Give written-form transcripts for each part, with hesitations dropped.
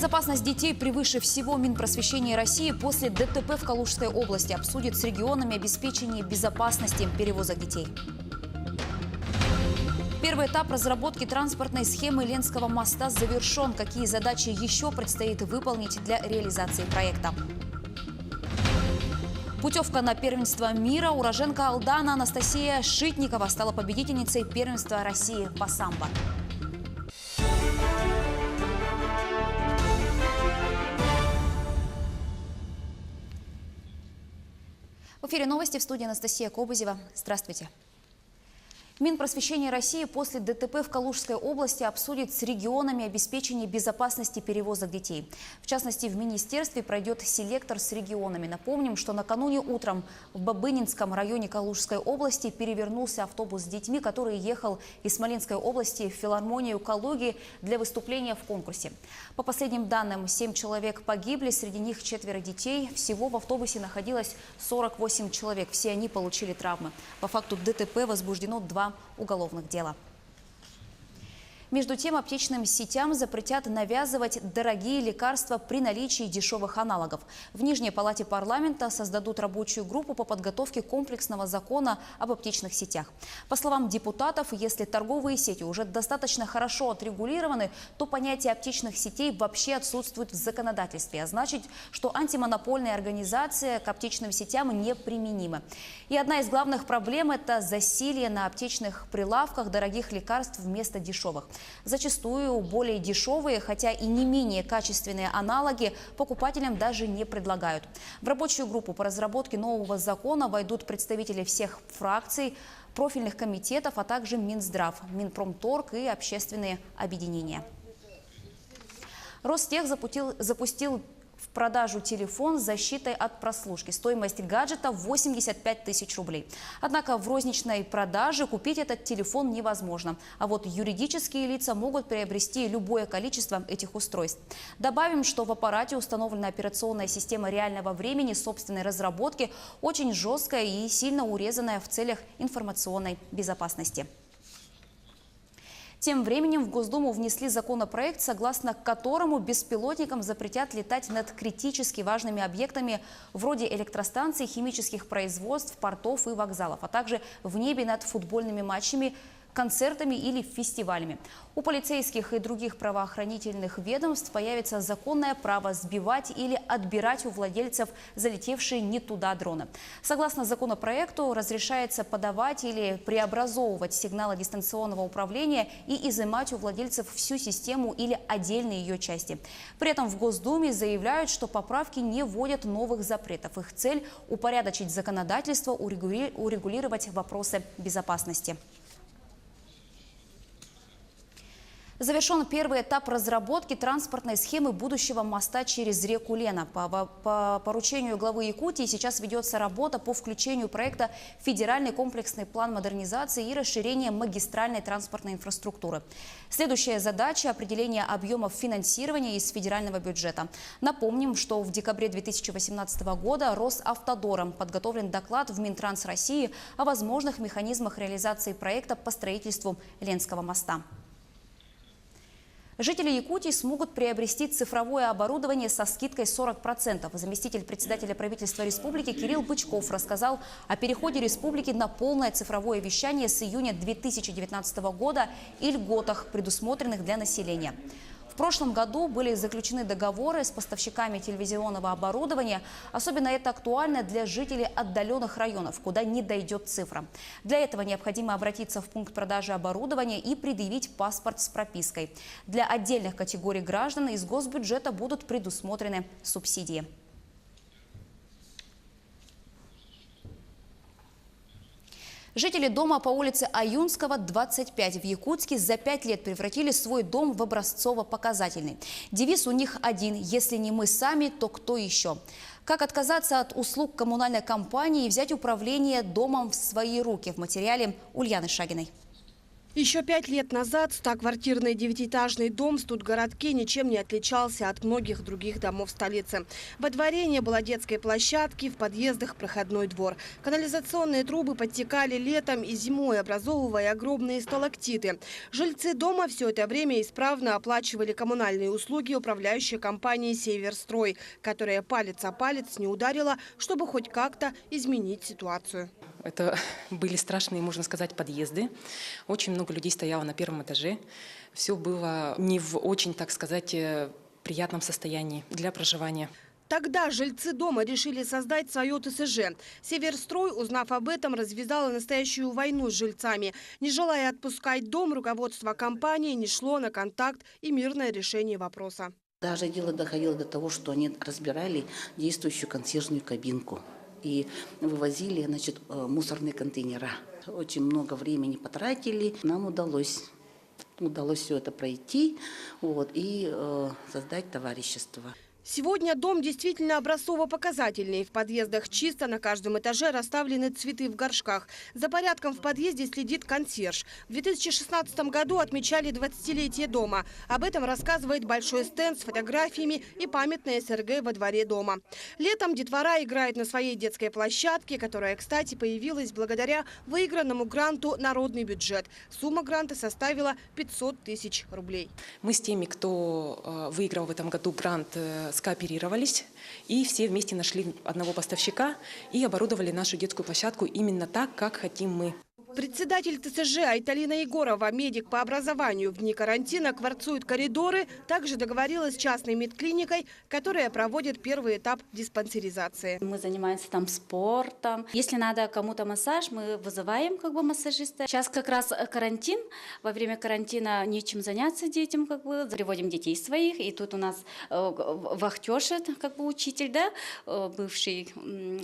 Безопасность детей превыше всего. Минпросвещение России после ДТП в Калужской области обсудит с регионами обеспечение безопасности перевозок детей. Первый этап разработки транспортной схемы Ленского моста завершен. Какие задачи еще предстоит выполнить для реализации проекта? Путевка на первенство мира. Уроженка Алдана Анастасия Шитникова стала победительницей первенства России по самбо. В эфире новости, в студии Анастасия Кобызева. Здравствуйте. Минпросвещение России после ДТП в Калужской области обсудит с регионами обеспечение безопасности перевозок детей. В частности, в министерстве пройдет селектор с регионами. Напомним, что накануне утром в Бабынинском районе Калужской области перевернулся автобус с детьми, который ехал из Смоленской области в филармонию Калуги для выступления в конкурсе. По последним данным, 7 человек погибли, среди них 4 детей. Всего в автобусе находилось 48 человек. Все они получили травмы. По факту ДТП возбуждено 2 уголовных дела. Между тем, аптечным сетям запретят навязывать дорогие лекарства при наличии дешевых аналогов. В Нижней палате парламента создадут рабочую группу по подготовке комплексного закона об аптечных сетях. По словам депутатов, если торговые сети уже достаточно хорошо отрегулированы, то понятие аптечных сетей вообще отсутствует в законодательстве. А значит, что антимонопольная организация к аптечным сетям неприменима. И одна из главных проблем – это засилье на аптечных прилавках дорогих лекарств вместо дешевых. Зачастую более дешевые, хотя и не менее качественные аналоги покупателям даже не предлагают. В рабочую группу по разработке нового закона войдут представители всех фракций, профильных комитетов, а также Минздрав, Минпромторг и общественные объединения. Ростех запустил в продажу телефон с защитой от прослушки. Стоимость гаджета 85 тысяч рублей. Однако в розничной продаже купить этот телефон невозможно. А вот юридические лица могут приобрести любое количество этих устройств. Добавим, что в аппарате установлена операционная система реального времени собственной разработки, очень жесткая и сильно урезанная в целях информационной безопасности. Тем временем в Госдуму внесли законопроект, согласно которому беспилотникам запретят летать над критически важными объектами вроде электростанций, химических производств, портов и вокзалов, а также в небе над футбольными матчами, концертами или фестивалями. У полицейских и других правоохранительных ведомств появится законное право сбивать или отбирать у владельцев залетевшие не туда дроны. Согласно законопроекту, разрешается подавать или преобразовывать сигналы дистанционного управления и изымать у владельцев всю систему или отдельные ее части. При этом в Госдуме заявляют, что поправки не вводят новых запретов. Их цель – упорядочить законодательство, урегулировать вопросы безопасности. Завершен первый этап разработки транспортной схемы будущего моста через реку Лена. По поручению главы Якутии сейчас ведется работа по включению проекта в федеральный комплексный план модернизации и расширения магистральной транспортной инфраструктуры. Следующая задача – определение объемов финансирования из федерального бюджета. Напомним, что в декабре 2018 года Росавтодором подготовлен доклад в Минтранс России о возможных механизмах реализации проекта по строительству Ленского моста. Жители Якутии смогут приобрести цифровое оборудование со скидкой 40%. Заместитель председателя правительства республики Кирилл Бычков рассказал о переходе республики на полное цифровое вещание с июня 2019 года и льготах, предусмотренных для населения. В прошлом году были заключены договоры с поставщиками телевизионного оборудования. Особенно это актуально для жителей отдаленных районов, куда не дойдет цифра. Для этого необходимо обратиться в пункт продажи оборудования и предъявить паспорт с пропиской. Для отдельных категорий граждан из госбюджета будут предусмотрены субсидии. Жители дома по улице Аюнского, 25 в Якутске за 5 лет превратили свой дом в образцово-показательный. Девиз у них один: если не мы сами, то кто еще? Как отказаться от услуг коммунальной компании и взять управление домом в свои руки? В материале Ульяны Шагиной. Еще 5 лет назад 100-квартирный девятиэтажный дом в Студгородке ничем не отличался от многих других домов столицы. Во дворе не было детской площадки, в подъездах проходной двор. Канализационные трубы подтекали летом и зимой, образовывая огромные сталактиты. Жильцы дома все это время исправно оплачивали коммунальные услуги управляющей компании «Северстрой», которая палец о палец не ударила, чтобы хоть как-то изменить ситуацию. Это были страшные, можно сказать, подъезды. Очень много людей стояло на первом этаже. Все было не в очень, так сказать, приятном состоянии для проживания. Тогда жильцы дома решили создать свое ТСЖ. «Северстрой», узнав об этом, развязала настоящую войну с жильцами. Не желая отпускать дом, руководство компании не шло на контакт и мирное решение вопроса. Даже дело доходило до того, что они разбирали действующую консьержную кабинку и вывозили, значит, мусорные контейнера. Очень много времени потратили. Нам удалось все это пройти и создать товарищество. Сегодня дом действительно образцово-показательный. В подъездах чисто, на каждом этаже расставлены цветы в горшках. За порядком в подъезде следит консьерж. В 2016 году отмечали 20-летие дома. Об этом рассказывает большой стенд с фотографиями и памятная СРГ во дворе дома. Летом детвора играет на своей детской площадке, которая, кстати, появилась благодаря выигранному гранту «Народный бюджет». Сумма гранта составила 500 тысяч рублей. Мы с теми, кто выиграл в этом году грант, скооперировались и все вместе нашли одного поставщика и оборудовали нашу детскую площадку именно так, как хотим мы. Председатель ТСЖ Айталина Егорова, медик по образованию, в дни карантина кварцует коридоры, также договорилась с частной медклиникой, которая проводит первый этап диспансеризации. Мы занимаемся там спортом. Если надо кому-то массаж, мы вызываем массажиста. Сейчас как раз карантин. Во время карантина нечем заняться детям, приводим детей своих. И тут у нас вахтерша, учитель, бывший,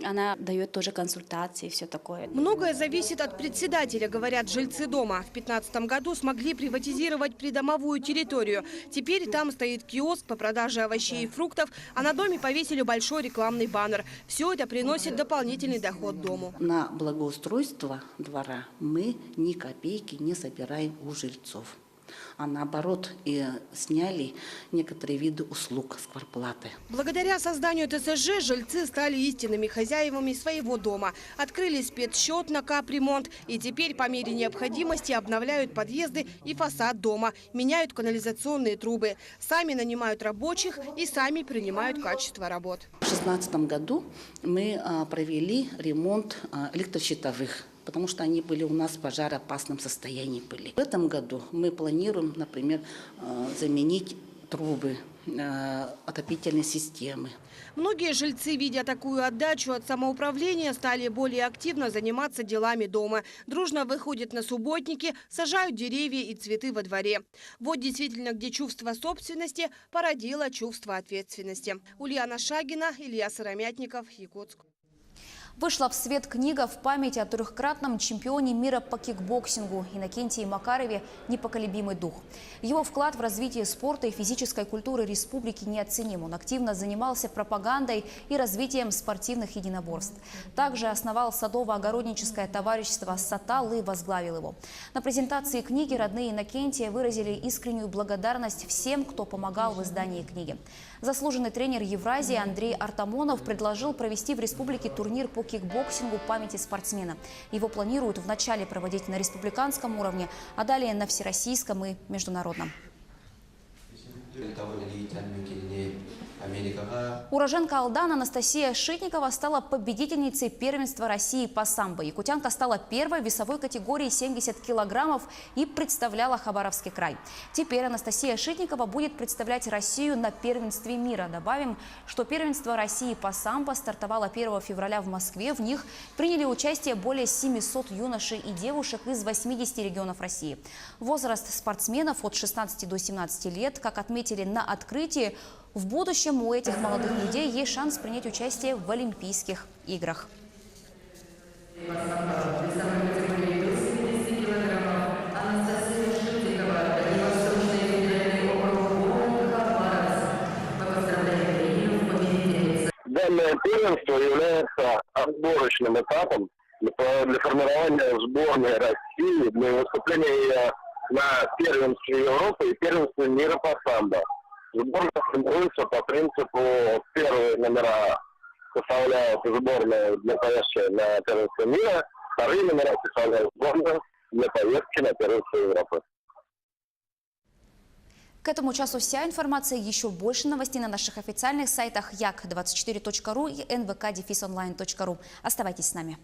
она дает тоже консультации и все такое. Многое зависит от председателя, говорят жильцы дома. В 2015 году смогли приватизировать придомовую территорию. Теперь там стоит киоск по продаже овощей и фруктов, а на доме повесили большой рекламный баннер. Все это приносит дополнительный доход дому. На благоустройство двора мы ни копейки не собираем у жильцов. А наоборот, и сняли некоторые виды услуг с квартплаты. Благодаря созданию ТСЖ жильцы стали истинными хозяевами своего дома. Открыли спецсчет на капремонт и теперь по мере необходимости обновляют подъезды и фасад дома, меняют канализационные трубы, сами нанимают рабочих и сами принимают качество работ. В 2016 году мы провели ремонт электрощитовых, потому что они были у нас в пожароопасном состоянии были. В этом году мы планируем, например, заменить трубы отопительной системы. Многие жильцы, видя такую отдачу от самоуправления, стали более активно заниматься делами дома. Дружно выходят на субботники, сажают деревья и цветы во дворе. Вот действительно, где чувство собственности породило чувство ответственности. Ульяна Шагина, Илья Сыромятников, Якутск. Вышла в свет книга в память о трехкратном чемпионе мира по кикбоксингу Иннокентии Макарове «Непоколебимый дух». Его вклад в развитие спорта и физической культуры республики неоценим. Он активно занимался пропагандой и развитием спортивных единоборств. Также основал садово-огородническое товарищество «Сатал» и возглавил его. На презентации книги родные Иннокентия выразили искреннюю благодарность всем, кто помогал в издании книги. Заслуженный тренер Евразии Андрей Артамонов предложил провести в республике турнир по кикбоксингу памяти спортсмена. Его планируют вначале проводить на республиканском уровне, а далее на всероссийском и международном. Уроженка Алдан Анастасия Шитникова стала победительницей первенства России по самбо. Якутянка стала первой в весовой категории 70 килограммов и представляла Хабаровский край. Теперь Анастасия Шитникова будет представлять Россию на первенстве мира. Добавим, что первенство России по самбо стартовало 1 февраля в Москве. В них приняли участие более 700 юношей и девушек из 80 регионов России. Возраст спортсменов от 16 до 17 лет, как отметили на открытии, в будущем у этих молодых людей есть шанс принять участие в Олимпийских играх. Данное первенство является отборочным этапом для формирования сборной России для выступления на первенстве Европы и первенстве мира по самбо. Сборная формируется по принципу: первые номера составляют сборную для поездки на первенство мира, вторые номера составляют сборную для поездки на первенство Европы. К этому часу вся информация. Еще больше новостей на наших официальных сайтах як24.ru и nvk-online.ru. Оставайтесь с нами.